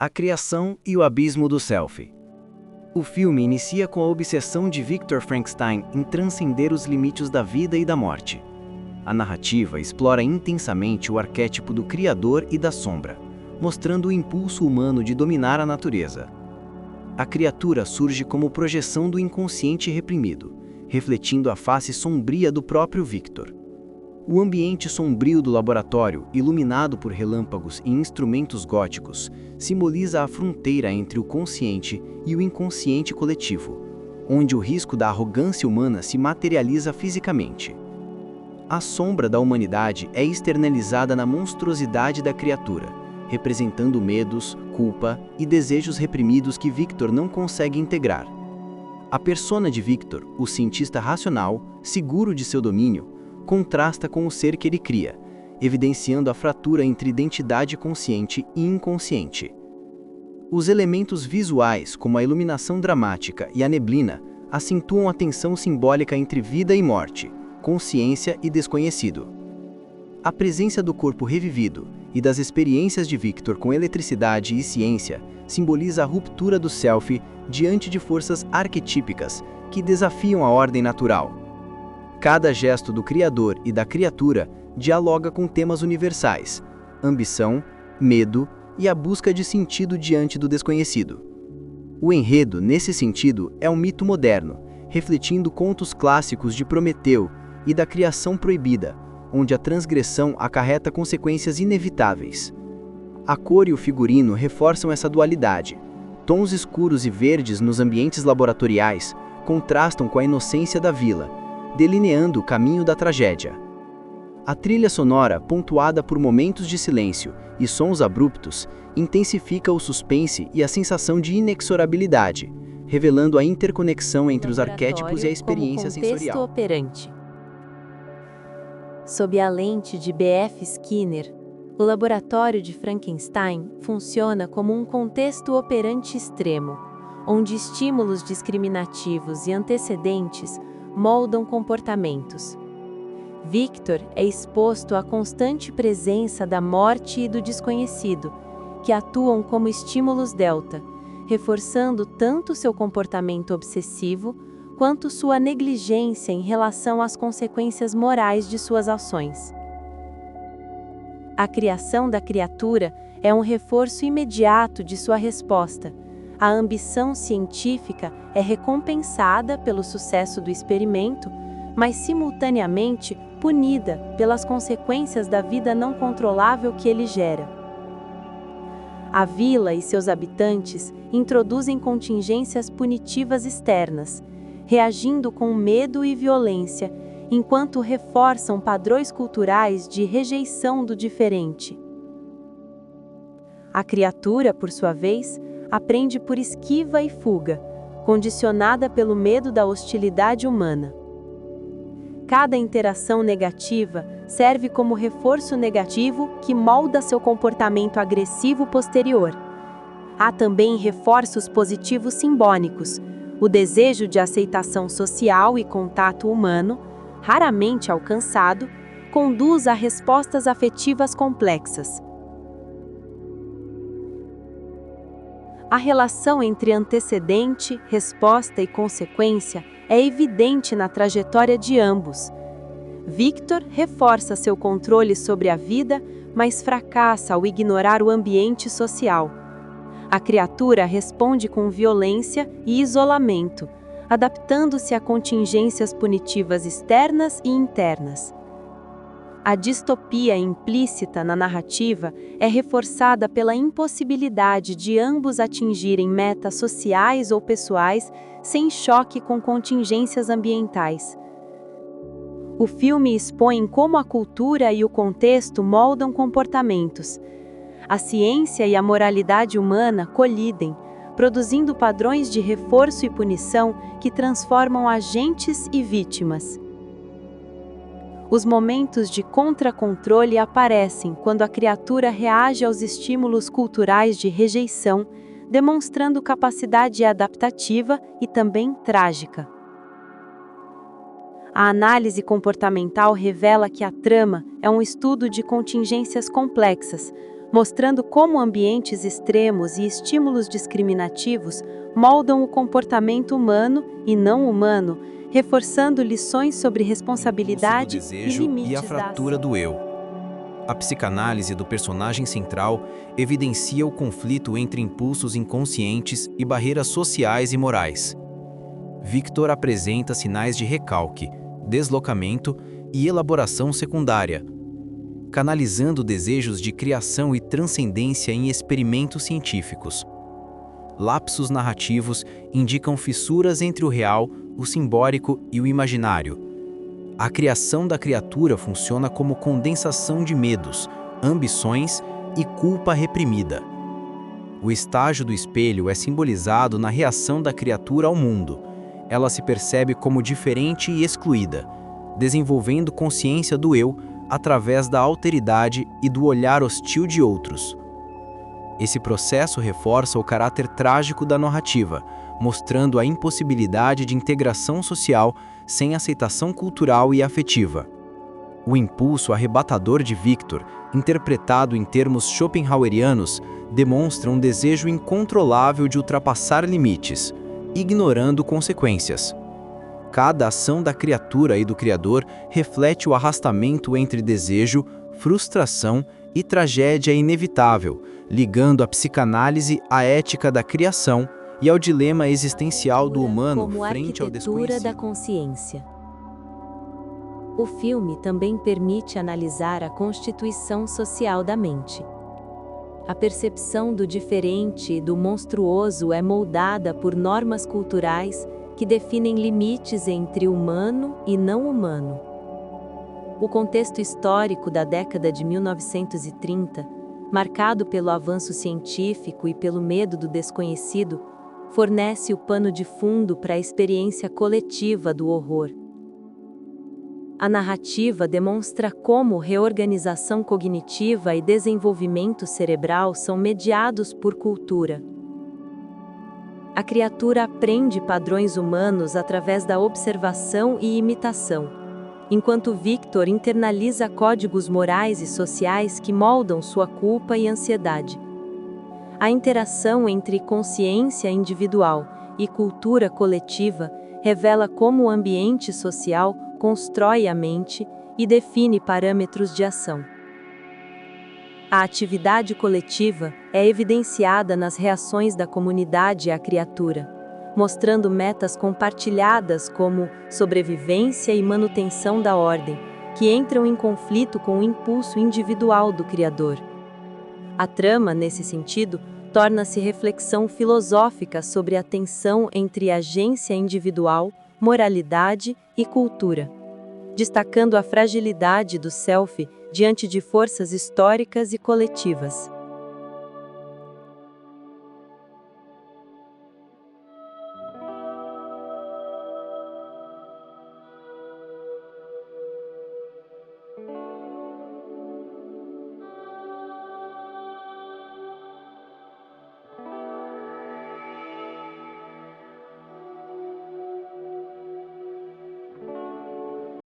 A criação e o abismo do selfie. O filme inicia com a obsessão de Victor Frankenstein em transcender os limites da vida e da morte. A narrativa explora intensamente o arquétipo do criador e da sombra, mostrando o impulso humano de dominar a natureza. A criatura surge como projeção do inconsciente reprimido, refletindo a face sombria do próprio Victor. O ambiente sombrio do laboratório, iluminado por relâmpagos e instrumentos góticos, simboliza a fronteira entre o consciente e o inconsciente coletivo, onde o risco da arrogância humana se materializa fisicamente. A sombra da humanidade é externalizada na monstruosidade da criatura, representando medos, culpa e desejos reprimidos que Victor não consegue integrar. A persona de Victor, o cientista racional, seguro de seu domínio, contrasta com o ser que ele cria, evidenciando a fratura entre identidade consciente e inconsciente. Os elementos visuais, como a iluminação dramática e a neblina, acentuam a tensão simbólica entre vida e morte, consciência e desconhecido. A presença do corpo revivido e das experiências de Victor com eletricidade e ciência simboliza a ruptura do self diante de forças arquetípicas que desafiam a ordem natural. Cada gesto do criador e da criatura dialoga com temas universais: ambição, medo e a busca de sentido diante do desconhecido. O enredo, nesse sentido, é um mito moderno, refletindo contos clássicos de Prometeu e da criação proibida, onde a transgressão acarreta consequências inevitáveis. A cor e o figurino reforçam essa dualidade. Tons escuros e verdes nos ambientes laboratoriais contrastam com a inocência da vila, delineando o caminho da tragédia. A trilha sonora, pontuada por momentos de silêncio e sons abruptos, intensifica o suspense e a sensação de inexorabilidade, revelando a interconexão entre os arquétipos e a experiência sensorial. Operante. Sob a lente de B.F. Skinner, o laboratório de Frankenstein funciona como um contexto operante extremo, onde estímulos discriminativos e antecedentes moldam comportamentos. Victor é exposto à constante presença da morte e do desconhecido, que atuam como estímulos delta, reforçando tanto seu comportamento obsessivo quanto sua negligência em relação às consequências morais de suas ações. A criação da criatura é um reforço imediato de sua resposta. A ambição científica é recompensada pelo sucesso do experimento, mas simultaneamente punida pelas consequências da vida não controlável que ele gera. A vila e seus habitantes introduzem contingências punitivas externas, reagindo com medo e violência, enquanto reforçam padrões culturais de rejeição do diferente. A criatura, por sua vez, aprende por esquiva e fuga, condicionada pelo medo da hostilidade humana. Cada interação negativa serve como reforço negativo que molda seu comportamento agressivo posterior. Há também reforços positivos simbólicos. O desejo de aceitação social e contato humano, raramente alcançado, conduz a respostas afetivas complexas. A relação entre antecedente, resposta e consequência é evidente na trajetória de ambos. Victor reforça seu controle sobre a vida, mas fracassa ao ignorar o ambiente social. A criatura responde com violência e isolamento, adaptando-se a contingências punitivas externas e internas. A distopia implícita na narrativa é reforçada pela impossibilidade de ambos atingirem metas sociais ou pessoais sem choque com contingências ambientais. O filme expõe como a cultura e o contexto moldam comportamentos. A ciência e a moralidade humana colidem, produzindo padrões de reforço e punição que transformam agentes e vítimas. Os momentos de contracontrole aparecem quando a criatura reage aos estímulos culturais de rejeição, demonstrando capacidade adaptativa e também trágica. A análise comportamental revela que a trama é um estudo de contingências complexas, mostrando como ambientes extremos e estímulos discriminativos moldam o comportamento humano e não humano, reforçando lições sobre responsabilidade Do desejo e limites e a fratura da ação. do eu. A psicanálise do personagem central evidencia o conflito entre impulsos inconscientes e barreiras sociais e morais. Victor apresenta sinais de recalque, deslocamento e elaboração secundária, canalizando desejos de criação e transcendência em experimentos científicos. Lapsos narrativos indicam fissuras entre o real, o simbólico e o imaginário. A criação da criatura funciona como condensação de medos, ambições e culpa reprimida. O estágio do espelho é simbolizado na reação da criatura ao mundo. Ela se percebe como diferente e excluída, desenvolvendo consciência do eu através da alteridade e do olhar hostil de outros. Esse processo reforça o caráter trágico da narrativa, mostrando a impossibilidade de integração social sem aceitação cultural e afetiva. O impulso arrebatador de Victor, interpretado em termos schopenhauerianos, demonstra um desejo incontrolável de ultrapassar limites, ignorando consequências. Cada ação da criatura e do criador reflete o arrastamento entre desejo, frustração e tragédia inevitável, ligando a psicanálise à ética da criação e ao dilema existencial do humano Como frente ao arquitetura desconhecido. da consciência. O filme também permite analisar a constituição social da mente. A percepção do diferente e do monstruoso é moldada por normas culturais que definem limites entre humano e não humano. O contexto histórico da década de 1930, marcado pelo avanço científico e pelo medo do desconhecido, fornece o pano de fundo para a experiência coletiva do horror. A narrativa demonstra como reorganização cognitiva e desenvolvimento cerebral são mediados por cultura. A criatura aprende padrões humanos através da observação e imitação, enquanto Victor internaliza códigos morais e sociais que moldam sua culpa e ansiedade. A interação entre consciência individual e cultura coletiva revela como o ambiente social constrói a mente e define parâmetros de ação. A atividade coletiva é evidenciada nas reações da comunidade à criatura, mostrando metas compartilhadas como sobrevivência e manutenção da ordem, que entram em conflito com o impulso individual do criador. A trama, nesse sentido, torna-se reflexão filosófica sobre a tensão entre agência individual, moralidade e cultura, destacando a fragilidade do self diante de forças históricas e coletivas.